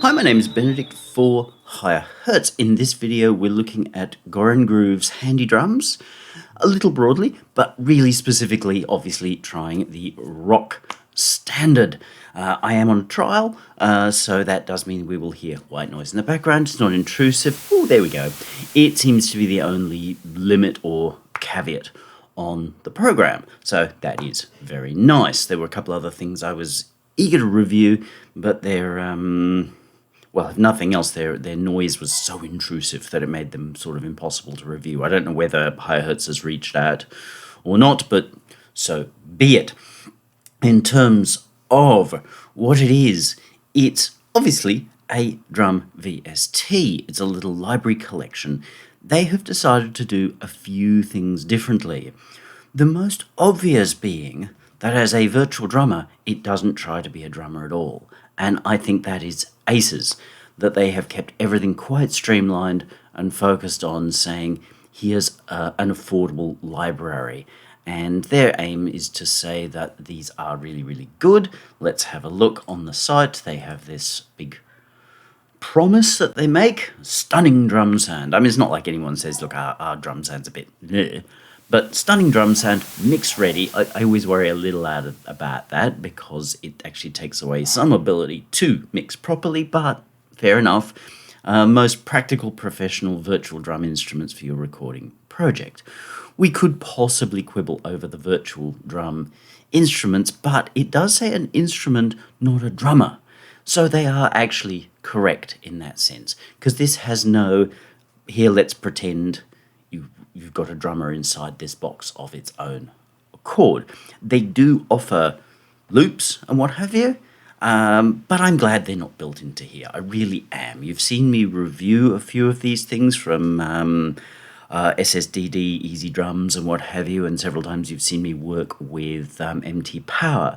Hi, my name is Benedict for Higher Hertz. In this video, we're looking at Goran Groove's handy drums, a little broadly, but really specifically, obviously, trying the rock standard. I am on trial, so that does mean we will hear white noise in the background. It's not intrusive. Oh, there we go. It seems to be the only limit or caveat on the program, so that is very nice. There were a couple other things I was eager to review, but they're well, if nothing else, their noise was so intrusive that it made them sort of impossible to review. I don't know whether Higher Hertz has reached out or not, but so be it. In terms of what it is, it's obviously a drum VST. It's a little library collection. They have decided to do a few things differently. The most obvious being that as a virtual drummer, it doesn't try to be a drummer at all. And I think that is aces, that they have kept everything quite streamlined and focused on saying, here's an affordable library. And their aim is to say that these are really, really good. Let's have a look on the site. They have this big promise that they make, stunning drum sound. I mean, it's not like anyone says, look, our drum sound's a bit bleh. But stunning drum sound, mix ready. I always worry a little about that because it actually takes away some ability to mix properly, but fair enough. Most practical professional virtual drum instruments for your recording project. We could possibly quibble over the virtual drum instruments, but it does say an instrument, not a drummer. So they are actually correct in that sense, because this has no, here let's pretend you've got a drummer inside this box of its own accord. They do offer loops and what have you, but I'm glad they're not built into here. I really am. You've seen me review a few of these things from SSDD, EZdrums and what have you, and several times you've seen me work with MT Power.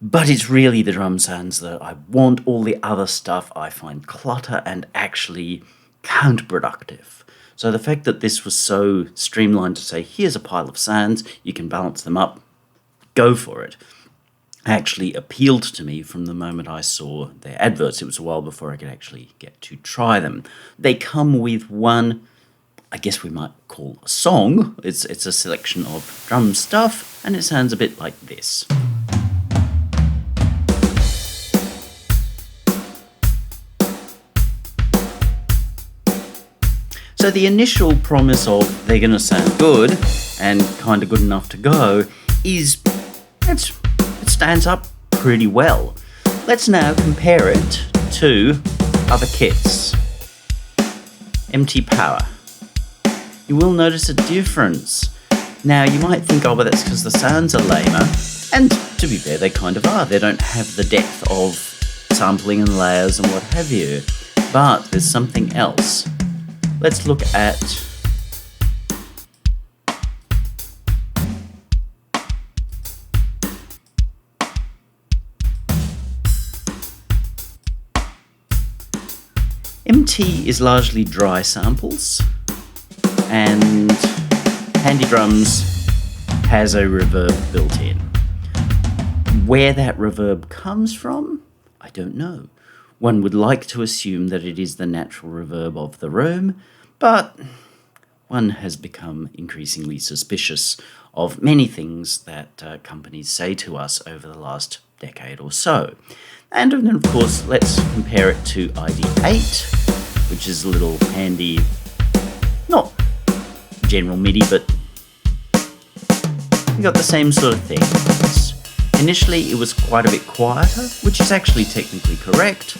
But it's really the drum sounds that I want. All the other stuff I find clutter and actually counterproductive. So the fact that this was so streamlined to say, here's a pile of sounds, you can balance them up, go for it, actually appealed to me from the moment I saw their adverts. It was a while before I could actually get to try them. They come with one, I guess we might call a song. It's a selection of drum stuff, and it sounds a bit like this. So the initial promise of they're going to sound good and kind of good enough to go is, it stands up pretty well. Let's now compare it to other kits. MT Power. You will notice a difference. Now you might think, oh, but that's because the sounds are lamer. And to be fair, they kind of are. They don't have the depth of sampling and layers and what have you. But there's something else. Let's look at MT is largely dry samples, and Handy Drums has a reverb built in. Where that reverb comes from, I don't know. One would like to assume that it is the natural reverb of the room, but one has become increasingly suspicious of many things that companies say to us over the last decade or so. And then, of course, let's compare it to ID8, which is a little handy, not general MIDI, but we got the same sort of thing. Initially, it was quite a bit quieter, which is actually technically correct.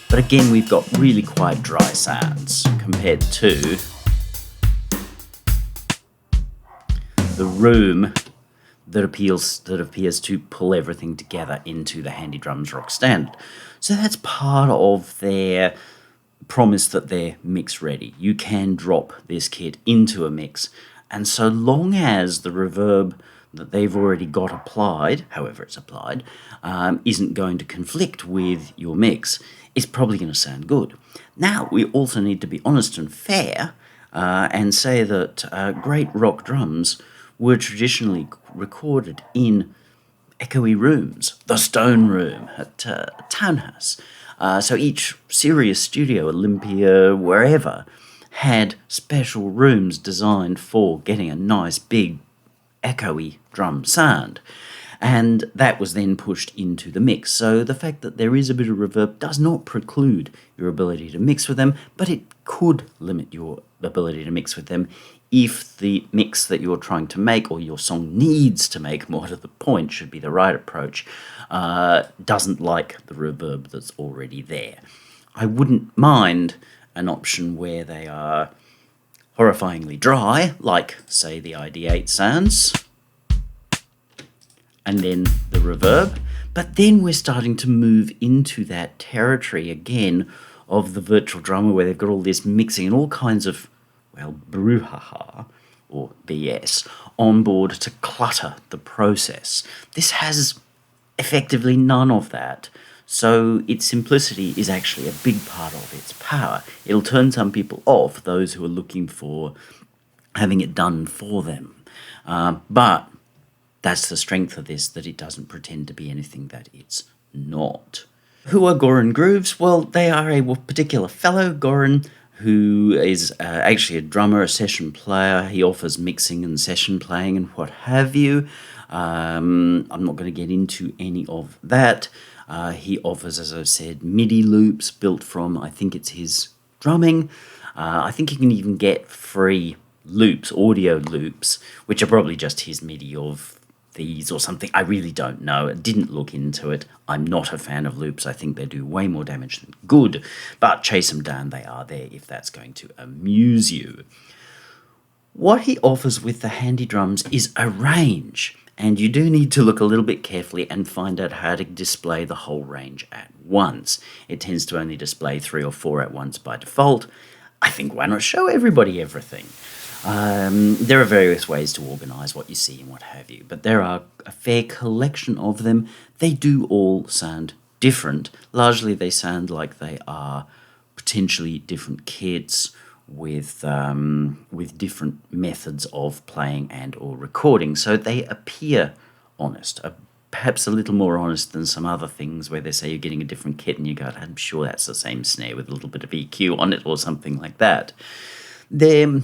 But again, we've got really quite dry sounds compared to the room that appears to pull everything together into the Handy Drums Rock Standard. So that's part of their promise that they're mix ready. You can drop this kit into a mix, and so long as the reverb that they've already got applied, however it's applied, isn't going to conflict with your mix, it's probably going to sound good. Now, we also need to be honest and fair and say that great rock drums were traditionally recorded in echoey rooms. The Stone Room at Townhouse. So each Sirius studio, Olympia, wherever, had special rooms designed for getting a nice big echoey drum sound. And that was then pushed into the mix. So the fact that there is a bit of reverb does not preclude your ability to mix with them, but it could limit your ability to mix with them if the mix that you're trying to make, or your song needs to make, more to the point, should be the right approach, doesn't like the reverb that's already there. I wouldn't mind an option where they are horrifyingly dry, like, say, the ID8 sounds, and then the reverb. But then we're starting to move into that territory again of the virtual drummer, where they've got all this mixing and all kinds of, well, brouhaha, or BS, on board to clutter the process. This has effectively none of that. So its simplicity is actually a big part of its power. It'll turn some people off, those who are looking for having it done for them. But that's the strength of this, that it doesn't pretend to be anything that it's not. Who are Goran Grooves? Well, they are a particular fellow, Goran, who is actually a drummer, a session player. He offers mixing and session playing and what have you. I'm not going to get into any of that. He offers, as I've said, MIDI loops built from, I think it's his drumming. I think you can even get free loops, audio loops, which are probably just his MIDI of these or something. I really don't know. I didn't look into it. I'm not a fan of loops. I think they do way more damage than good. But chase them down. They are there if that's going to amuse you. What he offers with the Handy Drums is a range. And you do need to look a little bit carefully and find out how to display the whole range at once. It tends to only display 3 or 4 at once by default. I think, why not show everybody everything? There are various ways to organise what you see and what have you, but there are a fair collection of them. They do all sound different. Largely they sound like they are potentially different kits with different methods of playing and or recording. So they appear honest, perhaps a little more honest than some other things where they say you're getting a different kit and you go, I'm sure that's the same snare with a little bit of EQ on it or something like that. They're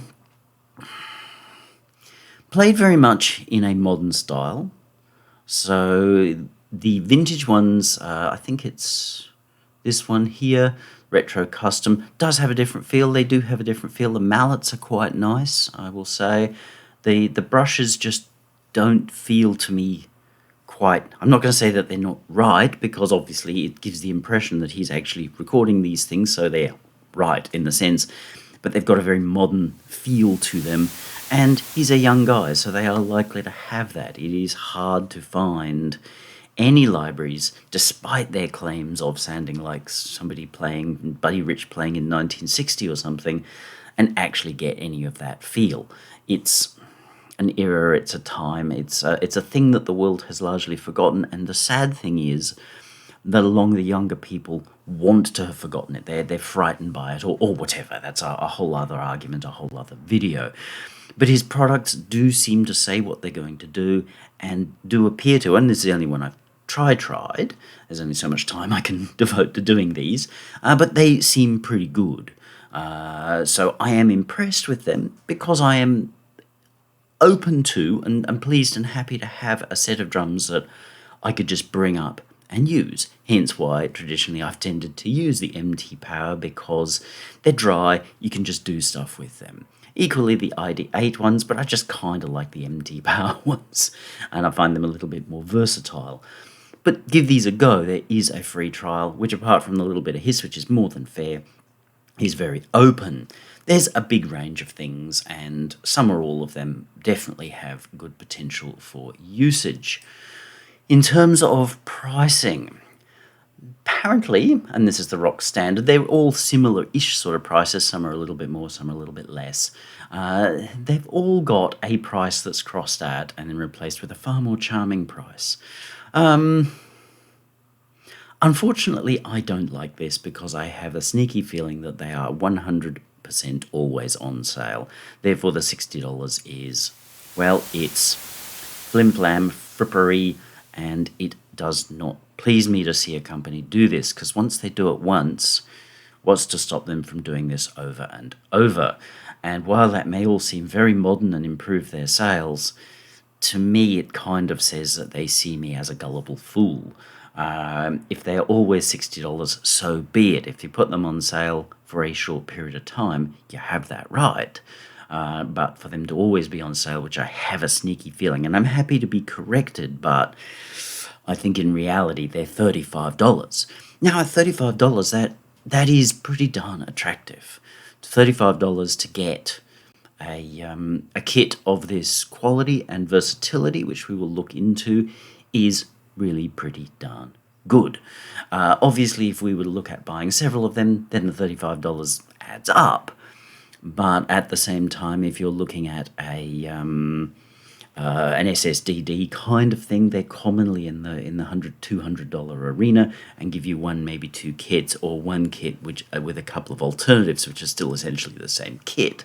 played very much in a modern style. So the vintage ones, I think it's this one here, Retro Custom, does have a different feel. They do have a different feel. The mallets are quite nice, I will say. The brushes just don't feel to me quite... I'm not going to say that they're not right, because obviously it gives the impression that he's actually recording these things, so they're right in the sense, but they've got a very modern feel to them. And he's a young guy, so they are likely to have that. It is hard to find any libraries, despite their claims of sounding like somebody playing, Buddy Rich playing in 1960 or something, and actually get any of that feel. It's an era, it's a time, it's a thing that the world has largely forgotten, and the sad thing is that along the younger people want to have forgotten it. They're frightened by it, or whatever. That's a whole other argument, a whole other video. But his products do seem to say what they're going to do, and do appear to, and this is the only one I've tried. There's only so much time I can devote to doing these, but they seem pretty good. So I am impressed with them, because I am open to and pleased and happy to have a set of drums that I could just bring up and use. Hence why traditionally I've tended to use the MT Power, because they're dry, you can just do stuff with them. Equally the ID8 ones, but I just kind of like the MT Power ones, and I find them a little bit more versatile. But give these a go. There is a free trial, which apart from the little bit of hiss, which is more than fair, is very open. There's a big range of things, and some or all of them definitely have good potential for usage. In terms of pricing, apparently, and this is the rock standard, they're all similar-ish sort of prices. Some are a little bit more, some are a little bit less. They've all got a price that's crossed out and then replaced with a far more charming price. Unfortunately, I don't like this, because I have a sneaky feeling that they are 100% always on sale. Therefore, the $60 is, well, it's flim-flam, frippery, and it does not please me to see a company do this, because once they do it once, what's to stop them from doing this over and over? And while that may all seem very modern and improve their sales, to me it kind of says that they see me as a gullible fool. If they're always $60, so be it. If you put them on sale for a short period of time, you have that right. But for them to always be on sale, which I have a sneaky feeling, and I'm happy to be corrected, but I think in reality they're $35. Now at $35, that is pretty darn attractive. $35 to get a kit of this quality and versatility, which we will look into, is really pretty darn good. Obviously, if we were to look at buying several of them, then the $35 adds up. But at the same time, if you're looking at an SSDD kind of thing, they're commonly in the $100, $200 arena, and give you one, maybe two kits, or one kit which with a couple of alternatives, which are still essentially the same kit.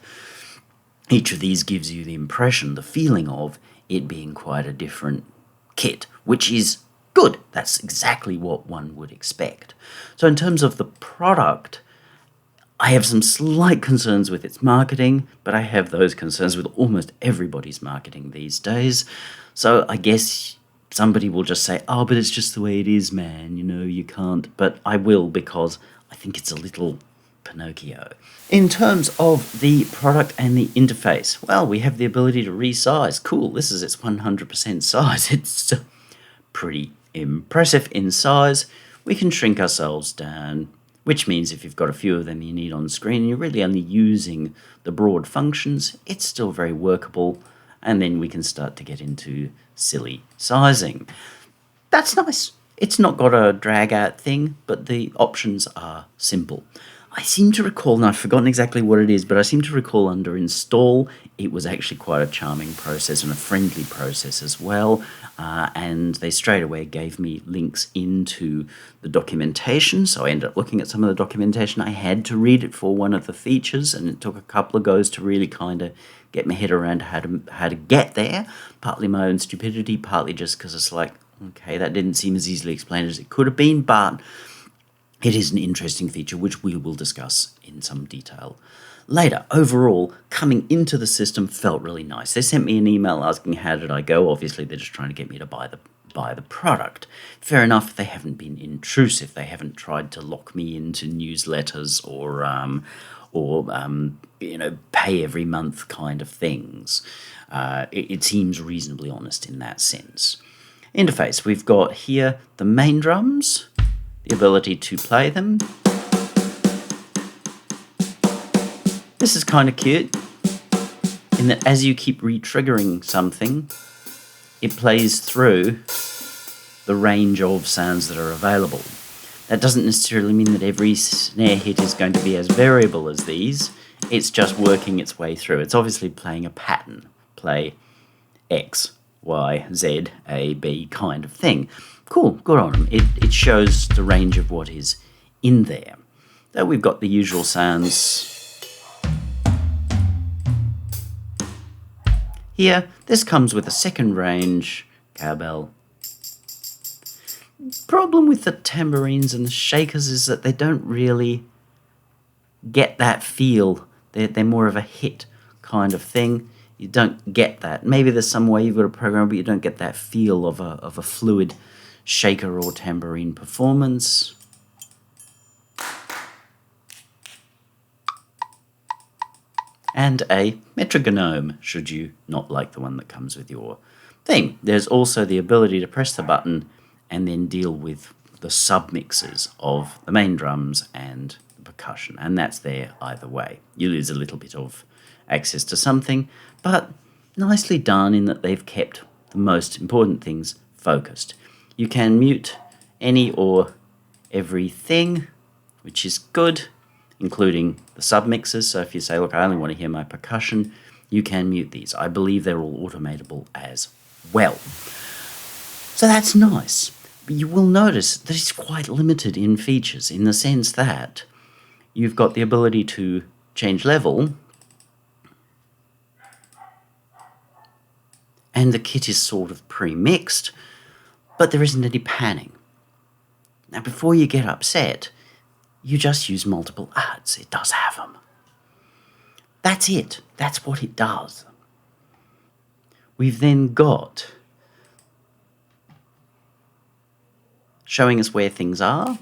Each of these gives you the impression, the feeling of it being quite a different kit, which is good. That's exactly what one would expect. So in terms of the product, I have some slight concerns with its marketing, but I have those concerns with almost everybody's marketing these days. So I guess somebody will just say, oh, but it's just the way it is, man, you can't. But I will, because I think it's a little Pinocchio. In terms of the product and the interface, well, we have the ability to resize. Cool, this is its 100% size. It's pretty impressive in size. We can shrink ourselves down, which means if you've got a few of them you need on screen and you're really only using the broad functions, it's still very workable, and then we can start to get into silly sizing. That's nice. It's not got a drag out thing, but the options are simple. I seem to recall, and I've forgotten exactly what it is, but I seem to recall under install, it was actually quite a charming process and a friendly process as well. And they straight away gave me links into the documentation. So I ended up looking at some of the documentation. I had to read it for one of the features, and it took a couple of goes to really kind of get my head around how to get there. Partly my own stupidity, partly just because it's like, okay, that didn't seem as easily explained as it could have been, but it is an interesting feature which we will discuss in some detail later. Overall, coming into the system felt really nice. They sent me an email asking how did I go. Obviously, they're just trying to get me to buy the product. Fair enough, they haven't been intrusive. They haven't tried to lock me into newsletters or pay every month kind of things. It seems reasonably honest in that sense. Interface, we've got here the main drums, the ability to play them. This is kind of cute, in that as you keep re-triggering something, it plays through the range of sounds that are available. That doesn't necessarily mean that every snare hit is going to be as variable as these. It's just working its way through. It's obviously playing a pattern. Play X, Y, Z, A, B kind of thing. Cool, good on them. It shows the range of what is in there. Though we've got the usual sounds. Here, this comes with a second range cowbell. Problem with the tambourines and the shakers is that they don't really get that feel. They're more of a hit kind of thing. You don't get that. Maybe there's some way you've got to program, but you don't get that feel of a fluid shaker or tambourine performance. And a metronome, should you not like the one that comes with your thing. There's also the ability to press the button and then deal with the submixes of the main drums and the percussion, and that's there either way. You lose a little bit of access to something, but nicely done in that they've kept the most important things focused. You can mute any or everything, which is good, including the submixers. So if you say, look, I only want to hear my percussion, you can mute these. I believe they're all automatable as well. So that's nice. But you will notice that it's quite limited in features, in the sense that you've got the ability to change level, and the kit is sort of pre-mixed, but there isn't any panning. Now, before you get upset, you just use multiple adds. It does have them. That's it. That's what it does. We've then got showing us where things are.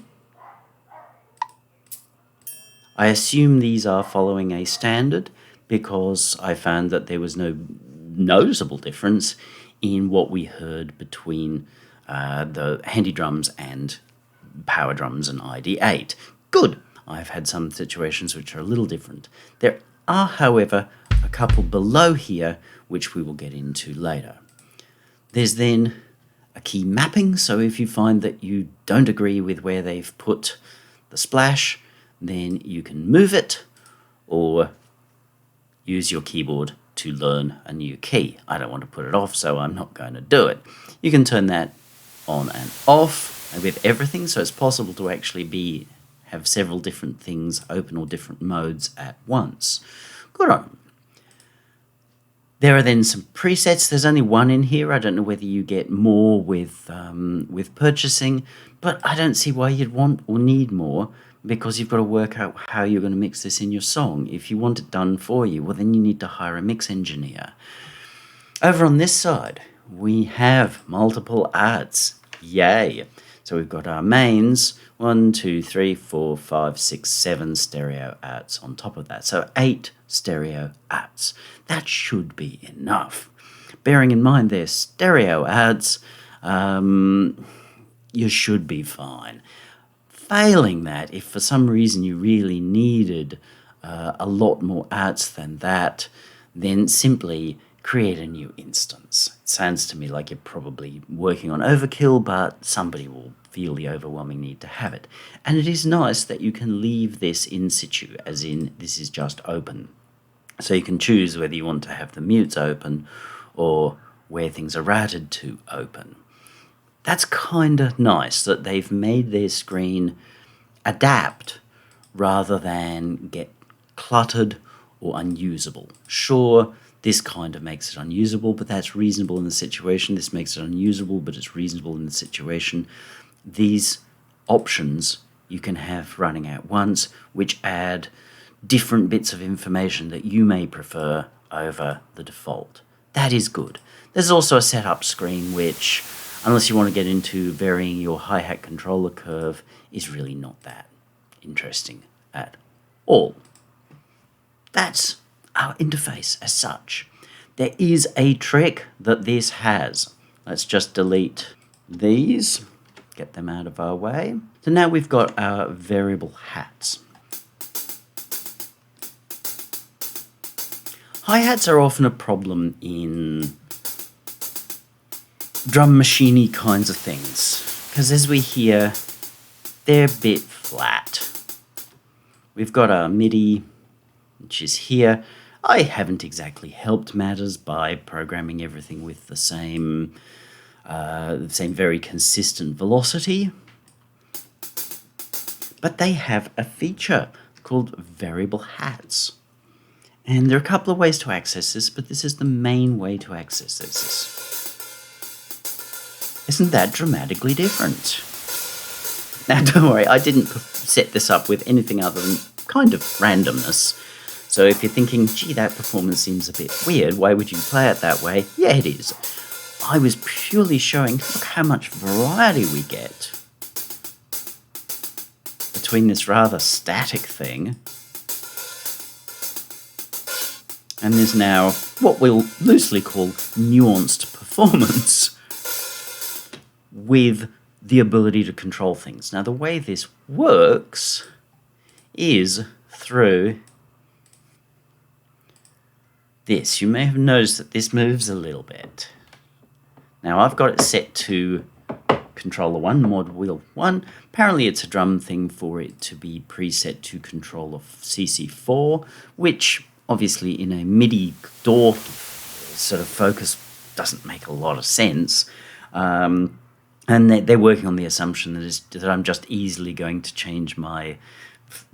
I assume these are following a standard because I found that there was no noticeable difference in what we heard between the handy drums and power drums and ID8. Good. I've had some situations which are a little different. There are, however, a couple below here which we will get into later. There's then a key mapping, so if you find that you don't agree with where they've put the splash, then you can move it or use your keyboard to learn a new key. I don't want to put it off, so I'm not going to do it. You can turn that on and off with everything, so it's possible to actually have several different things open or different modes at once. Good on them. There are then some presets. There's only one in here. I don't know whether you get more with purchasing, but I don't see why you'd want or need more, because you've got to work out how you're going to mix this in your song. If you want it done for you, well, then you need to hire a mix engineer. Over on this side, we have multiple adds. Yay! So we've got our mains, 1, 2, 3, 4, 5, 6, 7 stereo adds on top of that. So 8 stereo adds. That should be enough. Bearing in mind they're stereo adds, you should be fine. Failing that, if for some reason you really needed a lot more adds than that, then simply create a new instance. It sounds to me like you're probably working on overkill, but somebody will feel the overwhelming need to have it. And it is nice that you can leave this in situ, as in this is just open. So you can choose whether you want to have the mutes open or where things are routed to open. That's kind of nice that they've made their screen adapt rather than get cluttered or unusable. Sure, this kind of makes it unusable, but that's reasonable in the situation. This makes it unusable, but it's reasonable in the situation. These options you can have running at once, which add different bits of information that you may prefer over the default. That is good. There's also a setup screen which, unless you want to get into varying your hi-hat controller curve, is really not that interesting at all. That's our interface as such. There is a trick that this has. Let's just delete these, get them out of our way. So now we've got our variable hats. Hi-hats are often a problem in drum machine-y kinds of things, because as we hear, they're a bit flat. We've got our MIDI, which is here. I haven't exactly helped matters by programming everything with the same very consistent velocity, but they have a feature called variable hats. And there are a couple of ways to access this, but this is the main way to access this. Isn't that dramatically different? Now, don't worry, I didn't set this up with anything other than kind of randomness. So if you're thinking, gee, that performance seems a bit weird, why would you play it that way? Yeah, it is. I was purely showing, look how much variety we get between this rather static thing and there's now what we'll loosely call nuanced performance with the ability to control things. Now, the way this works is through this. You may have noticed that this moves a little bit. Now, I've got it set to controller 1, mod wheel 1. Apparently, it's a drum thing for it to be preset to controller CC4, which obviously in a MIDI DAW sort of focus doesn't make a lot of sense. And they're working on the assumption that I'm just easily going to change my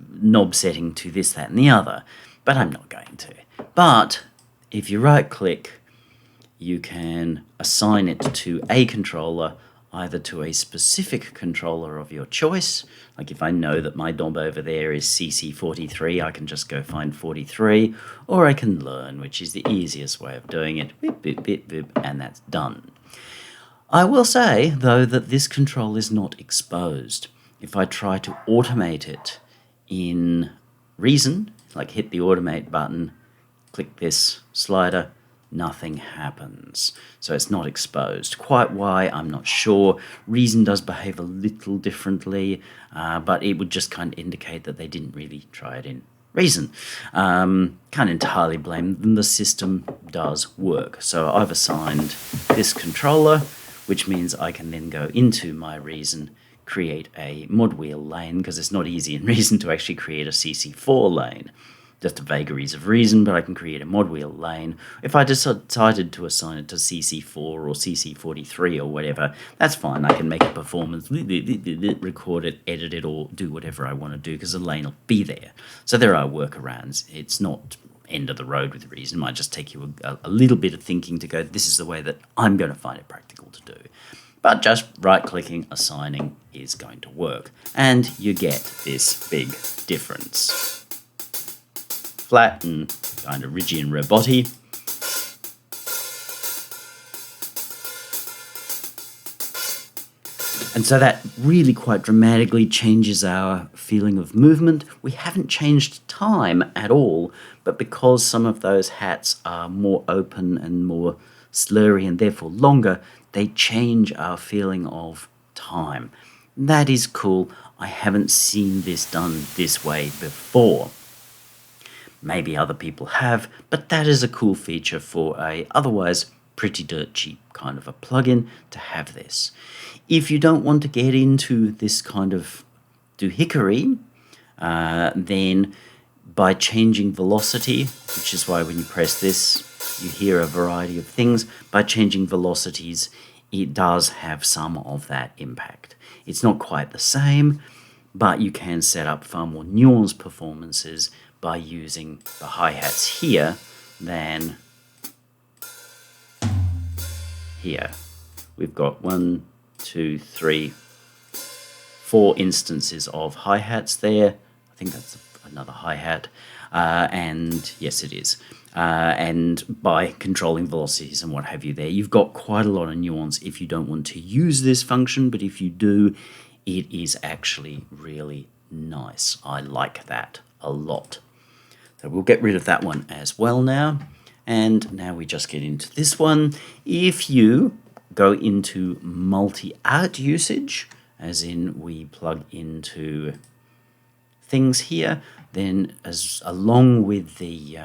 knob setting to this, that, and the other. But I'm not going to. But if you right-click, you can assign it to a controller, either to a specific controller of your choice. Like if I know that my knob over there is CC43, I can just go find 43, or I can learn, which is the easiest way of doing it. Beep, beep, beep, beep, and that's done. I will say, though, that this control is not exposed. If I try to automate it in Reason, like hit the automate button, click this slider, nothing happens. So it's not exposed. Quite why, I'm not sure. Reason does behave a little differently, but it would just kind of indicate that they didn't really try it in Reason. Can't entirely blame them. The system does work. So I've assigned this controller, which means I can then go into my Reason, create a mod wheel lane, because it's not easy in Reason to actually create a CC4 lane. Just the vagaries of Reason, but I can create a mod wheel lane. If I decided to assign it to CC4 or CC43 or whatever, that's fine. I can make a performance, record it, edit it, or do whatever I want to do, because the lane will be there. So there are workarounds. It's not end of the road with Reason. It might just take you a little bit of thinking to go, this is the way that I'm going to find it practical to do. But just right-clicking, assigning is going to work. And you get this big difference. Flat and kind of ridgy and roboty. And so that really quite dramatically changes our feeling of movement. We haven't changed time at all, but because some of those hats are more open and more slurry and therefore longer, they change our feeling of time. That is cool. I haven't seen this done this way before. Maybe other people have, but that is a cool feature for a otherwise pretty dirt cheap kind of a plugin to have this. If you don't want to get into this kind of doohickery, then by changing velocity, which is why when you press this, you hear a variety of things, by changing velocities, it does have some of that impact. It's not quite the same, but you can set up far more nuanced performances by using the hi-hats here than here. We've got 1, 2, 3, 4 instances of hi-hats there. I think that's another hi-hat. And yes, it is. And by controlling velocities and what have you there, you've got quite a lot of nuance if you don't want to use this function, but if you do, it is actually really nice. I like that a lot. So we'll get rid of that one as well now. And now we just get into this one. If you go into multi-out usage, as in we plug into things here, then as along with the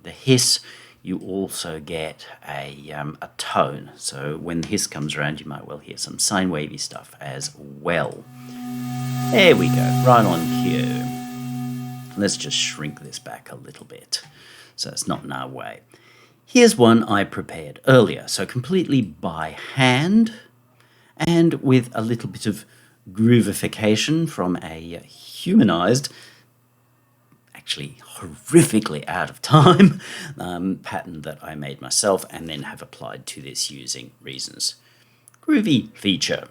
hiss, you also get a tone. So when the hiss comes around, you might well hear some sine wavy stuff as well. There we go, right on cue. Let's just shrink this back a little bit so it's not in our way. Here's one I prepared earlier, so completely by hand and with a little bit of groovification from a humanized, actually horrifically out of time pattern that I made myself and then have applied to this using Reason's Groovy feature.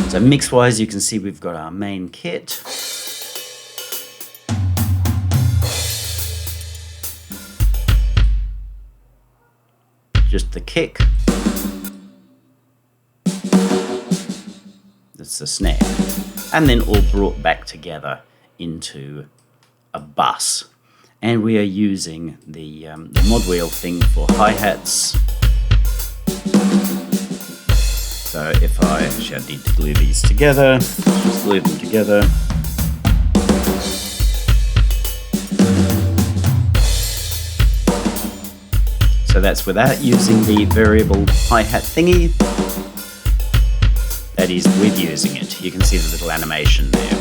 So mix-wise, you can see we've got our main kit. Just the kick. That's the snare. And then all brought back together into a bus. And we are using the mod wheel thing for hi-hats. So if I actually need to glue these together, just glue them together. So that's without using the variable hi-hat thingy. That is with using it. You can see the little animation there.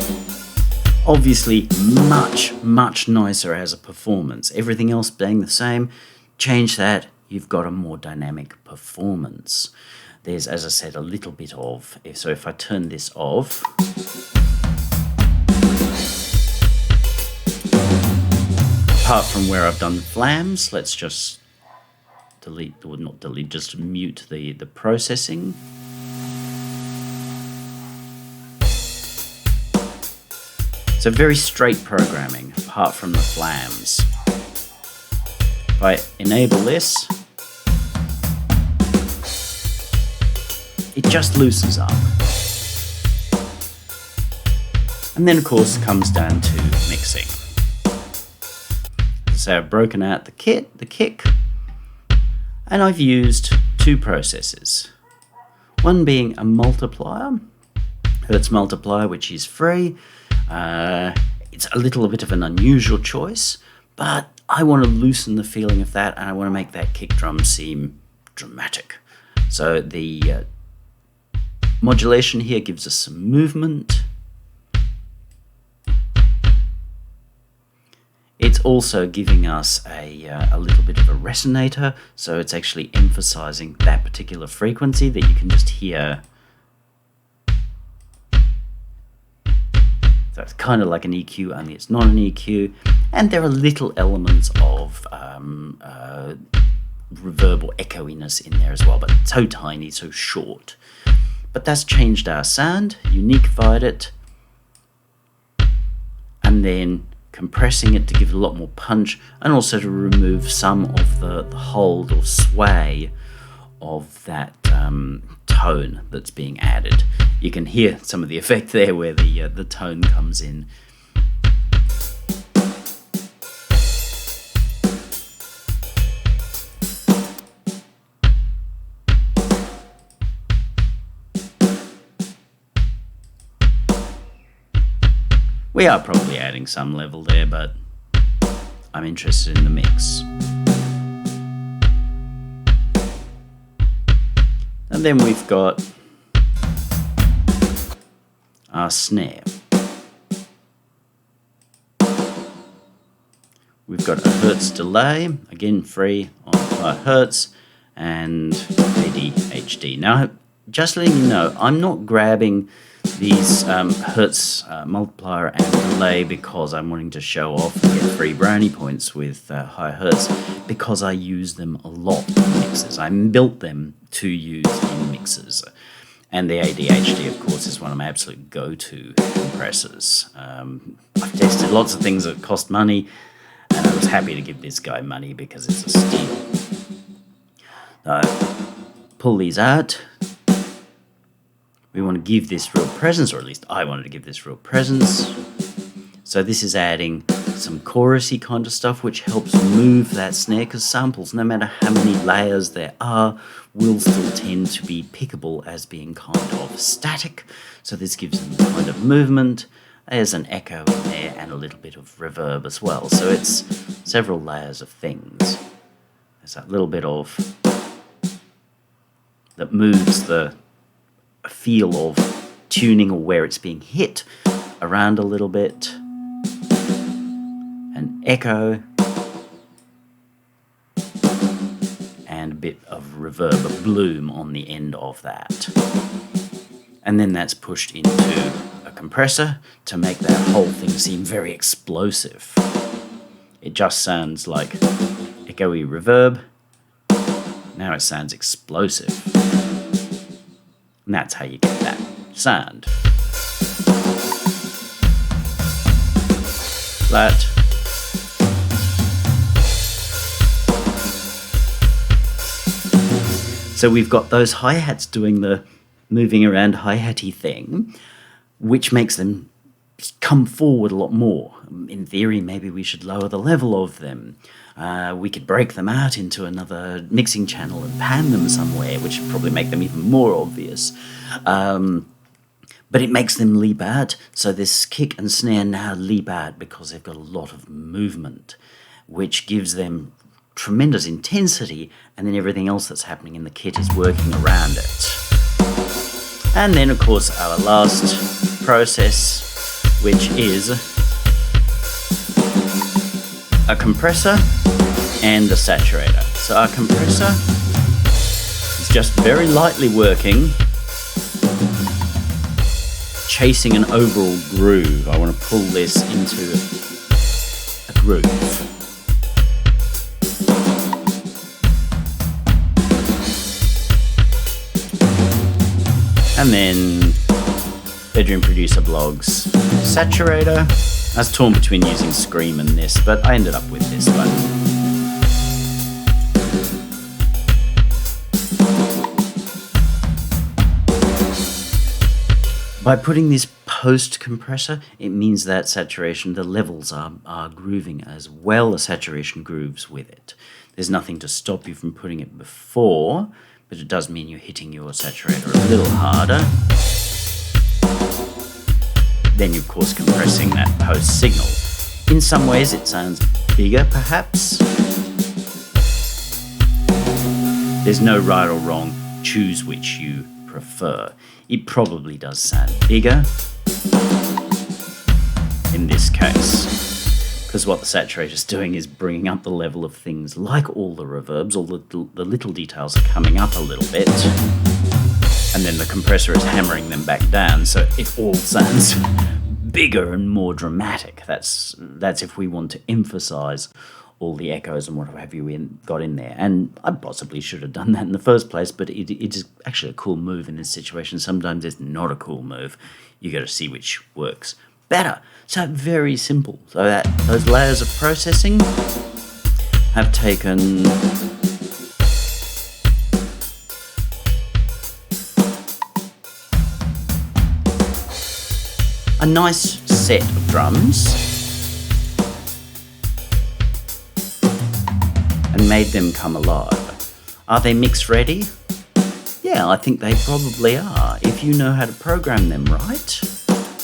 Obviously much, much nicer as a performance. Everything else being the same, change that, you've got a more dynamic performance. There's, as I said, a little bit of, so if I turn this off, apart from where I've done flams, let's just delete, or not delete, just mute the processing. So very straight programming, apart from the flams. If I enable this, it just loosens up. And then of course it comes down to mixing. So I've broken out the kick, and I've used two processes. One being a multiplier, Hertz multiplier, which is free. It's a little bit of an unusual choice, but I want to loosen the feeling of that, and I want to make that kick drum seem dramatic. So the modulation here gives us some movement. It's also giving us a little bit of a resonator, so it's actually emphasizing that particular frequency that you can just hear. So it's kind of like an EQ, only it's not an EQ. And there are little elements of reverb or echoiness in there as well, but so tiny, so short. But that's changed our sound, unified it, and then compressing it to give it a lot more punch, and also to remove some of the hold or sway of that tone that's being added. You can hear some of the effect there where the tone comes in. We are probably adding some level there, but I'm interested in the mix. And then we've got our snare. We've got a Hertz delay, again free on 5 Hertz, and ADHD. Now, just letting you know, I'm not grabbing these Hertz multiplier and delay because I'm wanting to show off and get free brownie points with high Hertz, because I use them a lot in mixes. I built them to use in mixes. And the ADHD, of course, is one of my absolute go-to compressors. I've tested lots of things that cost money, and I was happy to give this guy money because it's a steal. Pull these out. We want to give this real presence, or at least I wanted to give this real presence. So this is adding some chorusy kind of stuff, which helps move that snare, because samples, no matter how many layers there are, will still tend to be pickable as being kind of static. So this gives them kind of movement. There's an echo in there and a little bit of reverb as well. So it's several layers of things. There's that little bit of that moves the feel of tuning, or where it's being hit, around a little bit. An echo, and a bit of reverb, a bloom on the end of that. And then that's pushed into a compressor to make that whole thing seem very explosive. It just sounds like echoey reverb. Now it sounds explosive. And that's how you get that sound. Flat. So we've got those hi-hats doing the moving around hi-hatty thing, which makes them come forward a lot more. In theory, maybe we should lower the level of them. We could break them out into another mixing channel and pan them somewhere, which would probably make them even more obvious. But it makes them leap out. So this kick and snare now leap out because they've got a lot of movement, which gives them tremendous intensity, and then everything else that's happening in the kit is working around it. And then, of course, our last process, which is a compressor and a saturator. So our compressor is just very lightly working, chasing an overall groove. I want to pull this into a groove. And then Bedroom Producer Blogs Saturator. I was torn between using Scream and this, but I ended up with this one. By putting this post compressor, it means that saturation, the levels are grooving as well as saturation grooves with it. There's nothing to stop you from putting it before, but it does mean you're hitting your saturator a little harder. Then you're of course compressing that post signal. In some ways it sounds bigger perhaps. There's no right or wrong, choose which you prefer. It probably does sound bigger in this case, because what the saturator's doing is bringing up the level of things like all the reverbs, all the little details are coming up a little bit, and then the compressor is hammering them back down, so it all sounds bigger and more dramatic. That's if we want to emphasize all the echoes and what have you got in there. And I possibly should have done that in the first place, but it is actually a cool move in this situation. Sometimes it's not a cool move. You got to see which works better. So very simple. So that those layers of processing have taken a nice set of drums and made them come alive. Are they mix ready? Yeah, I think they probably are, if you know how to program them right.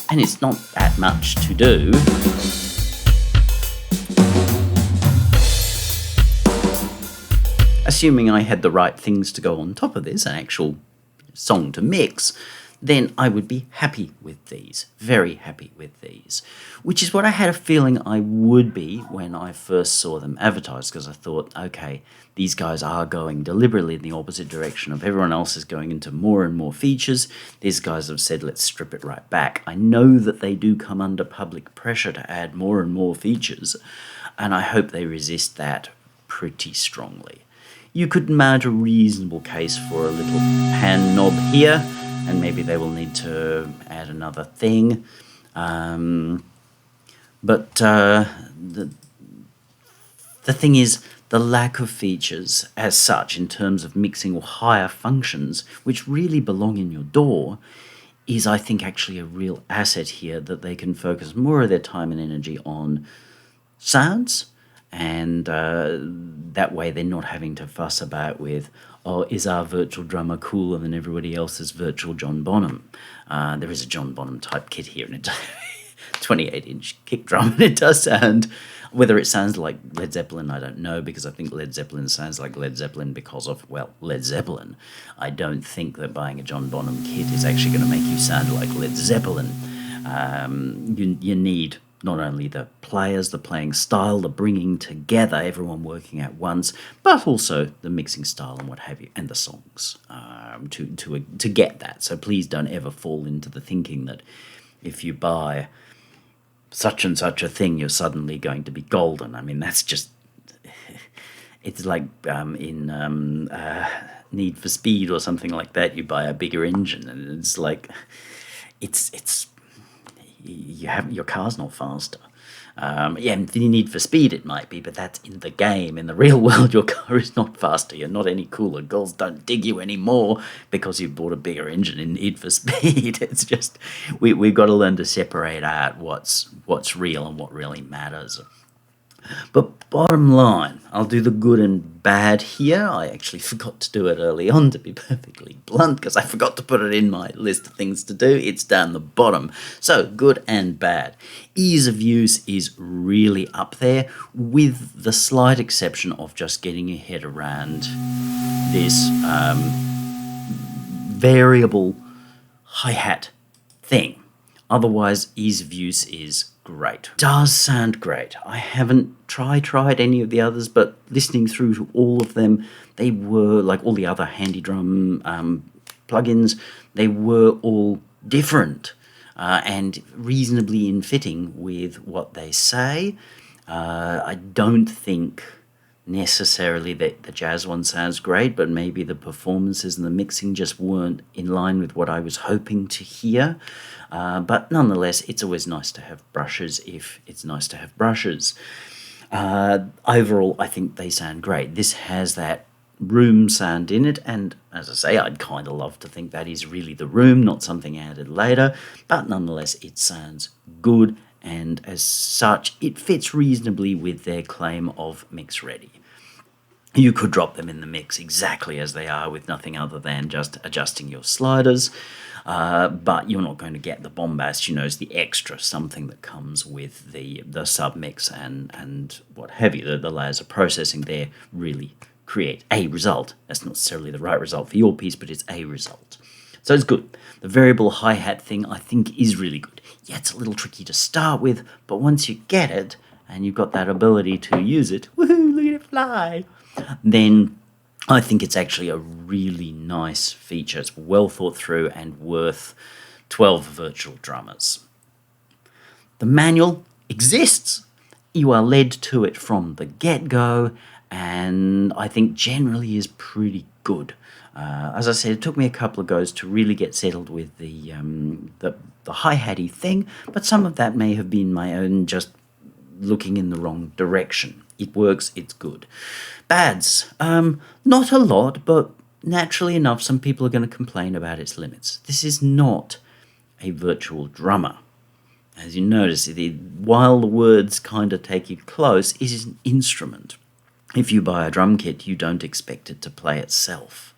And it's not that much to do. Assuming I had the right things to go on top of this, an actual song to mix, then I would be happy with these, very happy with these, which is what I had a feeling I would be when I first saw them advertised, because I thought, okay, these guys are going deliberately in the opposite direction of everyone else is going into more and more features. These guys have said, let's strip it right back. I know that they do come under public pressure to add more and more features, and I hope they resist that pretty strongly. You could mount a reasonable case for a little pan knob here, and maybe they will need to add another thing. But the thing is, the lack of features as such in terms of mixing or higher functions, which really belong in your DAW, is, I think, actually a real asset here, that they can focus more of their time and energy on sounds, and that way they're not having to fuss about with, oh, is our virtual drummer cooler than everybody else's virtual John Bonham? There is a John Bonham type kit here, and it's 28-inch kick drum, and it does sound, whether it sounds like Led Zeppelin, I don't know, because I think Led Zeppelin sounds like Led Zeppelin because of, well, Led Zeppelin. I don't think that buying a John Bonham kit is actually going to make you sound like Led Zeppelin. You need not only the players, the playing style, the bringing together, everyone working at once, but also the mixing style and what have you, and the songs to get that. So please don't ever fall into the thinking that if you buy such and such a thing, you're suddenly going to be golden. I mean, that's just, it's like in Need for Speed or something like that, you buy a bigger engine, and it's like, it's your car's not faster. Yeah, in Need for Speed it might be, but that's in the game. In the real world, your car is not faster. You're not any cooler. Girls don't dig you anymore because you bought a bigger engine in Need for Speed. It's just, we've got to learn to separate out what's real and what really matters. But bottom line, I'll do the good and bad here. I actually forgot to do it early on, to be perfectly blunt, because I forgot to put it in my list of things to do. It's down the bottom. So, good and bad. Ease of use is really up there, with the slight exception of just getting your head around this variable hi-hat thing. Otherwise, ease of use is great. Does sound great. I haven't tried any of the others, but listening through to all of them, they were, like all the other Handy Drum plugins, they were all different and reasonably in fitting with what they say. I don't think necessarily that the jazz one sounds great, but maybe the performances and the mixing just weren't in line with what I was hoping to hear. But nonetheless, it's always nice to have brushes if it's nice to have brushes. Overall, I think they sound great. This has that room sound in it, and as I say, I'd kind of love to think that is really the room, not something added later, but nonetheless, it sounds good, and as such, it fits reasonably with their claim of mix ready. You could drop them in the mix exactly as they are with nothing other than just adjusting your sliders, but you're not going to get the bombast, it's the extra something that comes with the submix and what have you. The layers of processing there really create a result. That's not necessarily the right result for your piece, but it's a result. So it's good. The variable hi-hat thing, I think, is really good. Yeah, it's a little tricky to start with, but once you get it, and you've got that ability to use it, woohoo, look at it fly, then I think it's actually a really nice feature. It's well thought through and worth 12 virtual drummers. The manual exists. You are led to it from the get-go, and I think generally is pretty good. As I said, it took me a couple of goes to really get settled with the hi-hatty thing, but some of that may have been my own just looking in the wrong direction. It works, it's good. Bads, not a lot, but naturally enough, some people are going to complain about its limits. This is not a virtual drummer. As you notice, while the words kind of take you close, it is an instrument. If you buy a drum kit, you don't expect it to play itself.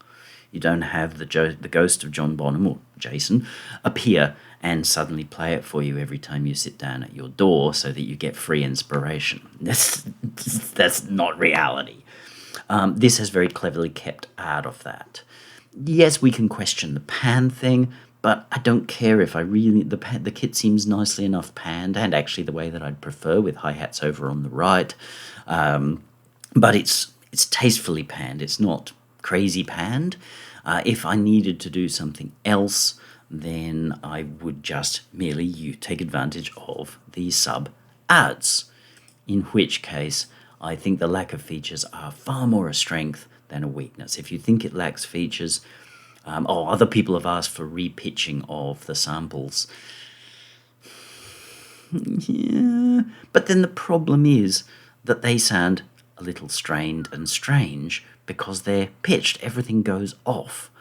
You don't have the ghost of John Bonham or Jason appear and suddenly play it for you every time you sit down at your door so that you get free inspiration. That's not reality. This has very cleverly kept out of that. Yes, we can question the pan thing, but I don't care if the kit seems nicely enough panned, and actually the way that I'd prefer with hi-hats over on the right. But it's tastefully panned. It's not crazy panned. If I needed to do something else, then I would just merely take advantage of the sub ads, in which case I think the lack of features are far more a strength than a weakness. If you think it lacks features, other people have asked for repitching of the samples. Yeah, but then the problem is that they sound a little strained and strange because they're pitched. Everything goes off.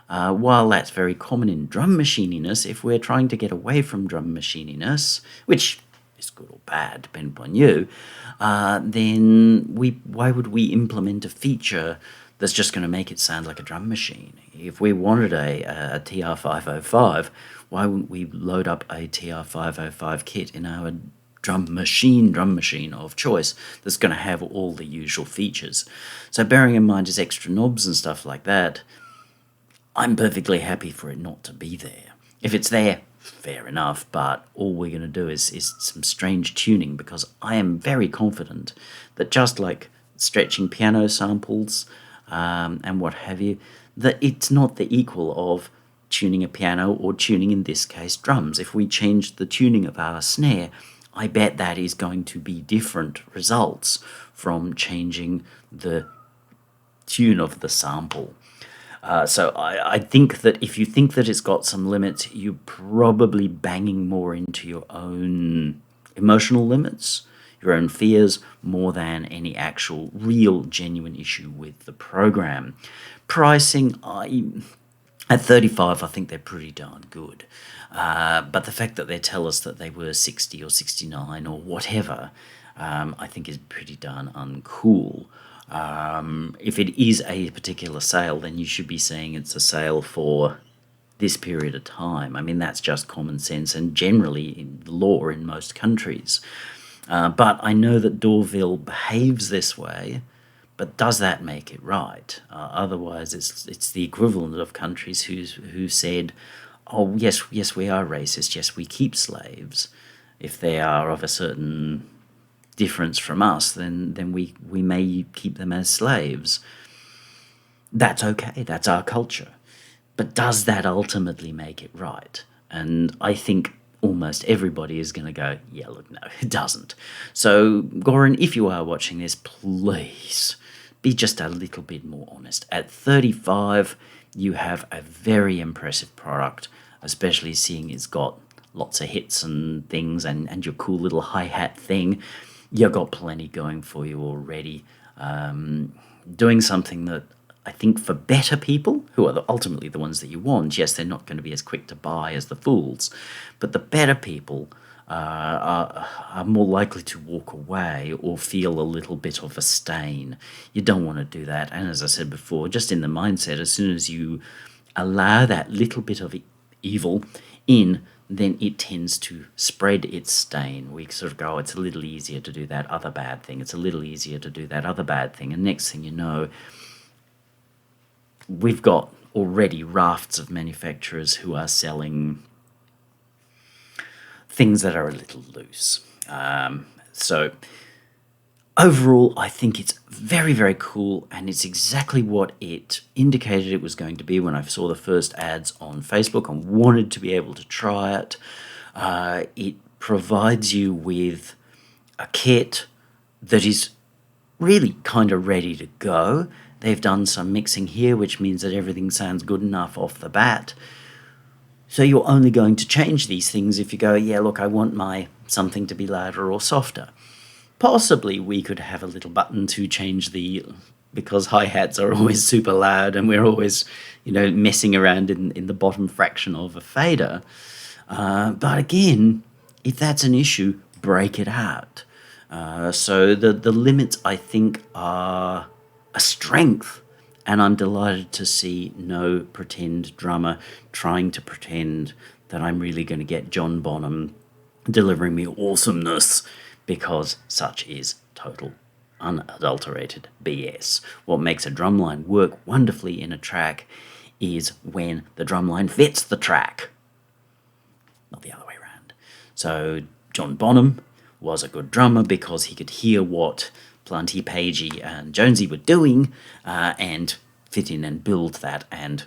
While that's very common in drum machininess, if we're trying to get away from drum machininess, which is good or bad, depending upon you, then why would we implement a feature that's just going to make it sound like a drum machine? If we wanted a TR-505, why wouldn't we load up a TR-505 kit in our drum machine of choice that's going to have all the usual features? So bearing in mind just extra knobs and stuff like that, I'm perfectly happy for it not to be there. If it's there, fair enough, but all we're going to do is some strange tuning, because I am very confident that just like stretching piano samples and what have you, that it's not the equal of tuning a piano or tuning, in this case, drums. If we change the tuning of our snare, I bet that is going to be different results from changing the tune of the sample. So I think that if you think that it's got some limits, you're probably banging more into your own emotional limits, your own fears, more than any actual real genuine issue with the program. Pricing, at $35, I think they're pretty darn good. But the fact that they tell us that they were $60 or $69 or whatever, I think is pretty darn uncool. If it is a particular sale, then you should be saying it's a sale for this period of time. I mean, that's just common sense and generally in law in most countries. But I know that Dorville behaves this way, but does that make it right? Otherwise, it's the equivalent of countries who said, oh, yes, we are racist, yes, we keep slaves. If they are of a certain difference from us, then we may keep them as slaves. That's okay, that's our culture. But does that ultimately make it right? And I think almost everybody is going to go, yeah, look, no, it doesn't. So, Goran, if you are watching this, please be just a little bit more honest. At 35, you have a very impressive product, especially seeing it's got lots of hits and things and your cool little hi-hat thing. You've got plenty going for you already. Doing something that I think for better people, who are ultimately the ones that you want, yes, they're not going to be as quick to buy as the fools, but the better people are more likely to walk away or feel a little bit of a stain. You don't want to do that. And as I said before, just in the mindset, as soon as you allow that little bit of evil in, then it tends to spread its stain. We sort of go, oh, it's a little easier to do that other bad thing. It's a little easier to do that other bad thing. And next thing you know, we've got already rafts of manufacturers who are selling things that are a little loose. So overall, I think it's very, very cool, and it's exactly what it indicated it was going to be when I saw the first ads on Facebook and wanted to be able to try it. It provides you with a kit that is really kind of ready to go. They've done some mixing here, which means that everything sounds good enough off the bat. So you're only going to change these things if you go, yeah, look, I want my something to be louder or softer. Possibly we could have a little button to change because hi-hats are always super loud and we're always, messing around in the bottom fraction of a fader. But again, if that's an issue, break it out. So the limits, I think, are a strength. And I'm delighted to see no pretend drummer trying to pretend that I'm really going to get John Bonham delivering me awesomeness, because such is total unadulterated BS. What makes a drumline work wonderfully in a track is when the drumline fits the track, not the other way around. So John Bonham was a good drummer because he could hear what Planty, Pagey and Jonesy were doing and fit in and build that and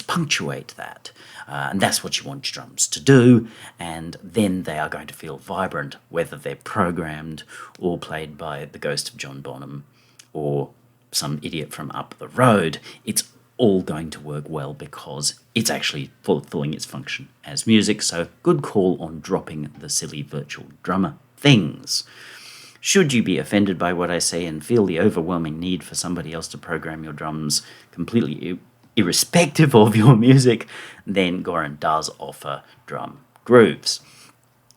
punctuate that. And that's what you want your drums to do, and then they are going to feel vibrant, whether they're programmed or played by the ghost of John Bonham or some idiot from up the road. It's all going to work well because it's actually fulfilling its function as music, so good call on dropping the silly virtual drummer things. Should you be offended by what I say and feel the overwhelming need for somebody else to program your drums completely irrespective of your music, then Goran does offer drum grooves.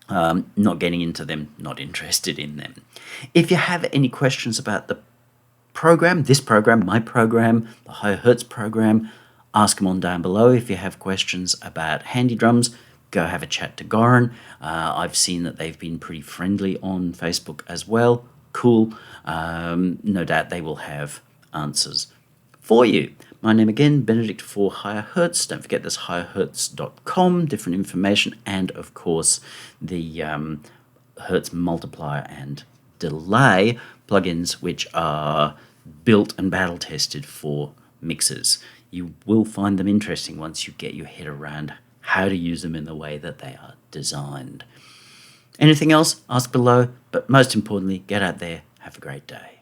Not getting into them, not interested in them. If you have any questions about the program, this program, my program, the Hi-Hertz program, ask them on down below. If you have questions about handy drums, go have a chat to Goran. I've seen that they've been pretty friendly on Facebook as well. Cool. No doubt they will have answers for you. My name again, Benedict for Hi-Hertz. Don't forget there's hihertz.com, different information, and of course the Hertz multiplier and delay plugins, which are built and battle tested for mixers. You will find them interesting once you get your head around how to use them in the way that they are designed. Anything else, ask below, but most importantly, get out there, have a great day.